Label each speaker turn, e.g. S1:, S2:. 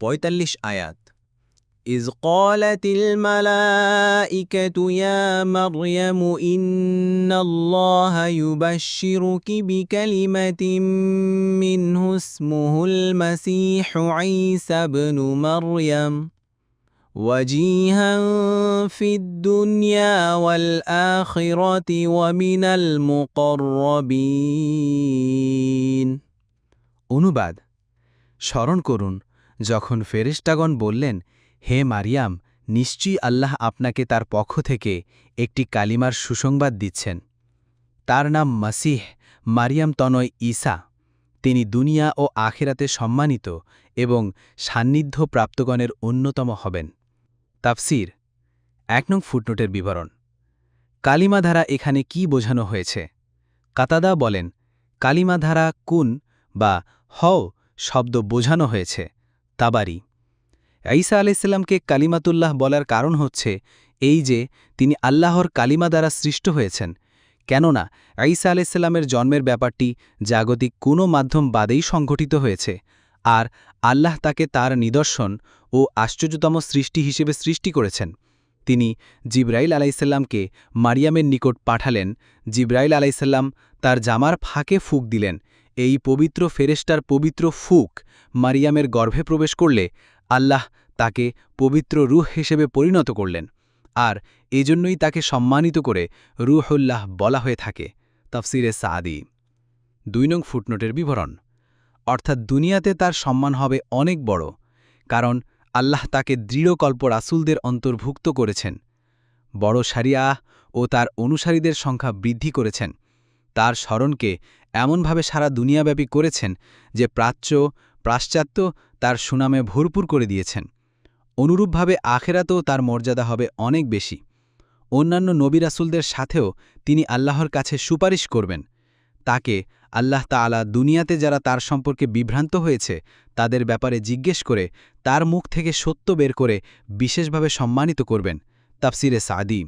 S1: ৪৫ আয়াত। إذ قالت الملائكة يا مريم إن الله يبشرك بكلمة منه اسمه المسيح عيسى بن مريم وجيها في الدنيا والآخرة ومن المقربين।
S2: অনুবাদ: স্মরণ করুন যখন ফেরেশতাগণ বললেন, হে মারিয়াম, নিশ্চয়ই আল্লাহ আপনাকে তার পক্ষ থেকে একটি কালিমার সুসংবাদ দিচ্ছেন। তার নাম মাসিহ, মারিয়াম তনয় ঈসা। তিনি দুনিয়া ও আখিরাতে সম্মানিত এবং সান্নিধ্য প্রাপ্তগণের অন্যতম হবেন। তাফসীর ১ নং ফুটনোটের বিবরণ। কালিমা ধারা এখানে কি বোঝানো হয়েছে? কাতাদা বলেন, কালিমা ধারা কুন বা হও শব্দ বোঝানো হয়েছে। তাবারি: ঈসা আলাইহিসসালামকে কালিমাতুল্লাহ বলার কারণ হচ্ছে এই যে তিনি আল্লাহর কালিমা দ্বারা সৃষ্ট হয়েছেন। কেননা ঈসা আলাইহিসসালামের জন্মের ব্যাপারটি জাগতিক কোনো মাধ্যম বাদেই সংঘটিত হয়েছে, আর আল্লাহ তাকে তার নিদর্শন ও আশ্চর্যতম সৃষ্টি হিসেবে সৃষ্টি করেছেন। তিনি জিবরাইল আলাইহিসসালামকে মারিয়ামের নিকট পাঠালেন। জিবরাইল আলাইহিসসালাম তার জামার ফাঁকে ফুঁক দিলেন। এই পবিত্র ফেরেশতার পবিত্র ফুঁক মারিয়ামের গর্ভে প্রবেশ করলে আল্লাহ তাকে পবিত্র রূহ হিসেবে পরিণত করলেন, আর এজন্যই তাকে সম্মানিত করে রূহুল্লাহ বলা হয়ে থাকে। তাফসিরে সাদি ২ নং ফুটনোটের বিবরণ। অর্থাৎ দুনিয়াতে তার সম্মান হবে অনেক বড়, কারণ আল্লাহ তাকে দৃঢ়কল্প রাসূলদের অন্তর্ভুক্ত করেছেন। বড় শরিয়াহ ও তার অনুসারীদের সংখ্যা বৃদ্ধি করেছেন। তার স্মরণকে এমনভাবে সারা দুনিয়াব্যাপী করেছেন যে প্রাচ্য পাশ্চাত্য তার সুনামে ভরপুর করে দিয়েছেন। অনুরূপভাবে আখেরাতেও তার মর্যাদা হবে অনেক বেশি। অন্যান্য নবী রাসূলদের সাথেও তিনি আল্লাহর কাছে সুপারিশ করবেন। তাকে আল্লাহ তাআলা দুনিয়াতে যারা তার সম্পর্কে বিভ্রান্ত হয়েছে তাদের ব্যাপারে জিজ্ঞেস করে তার মুখ থেকে সত্য বের করে বিশেষভাবে সম্মানিত করবেন। তাফসিরে সাদি।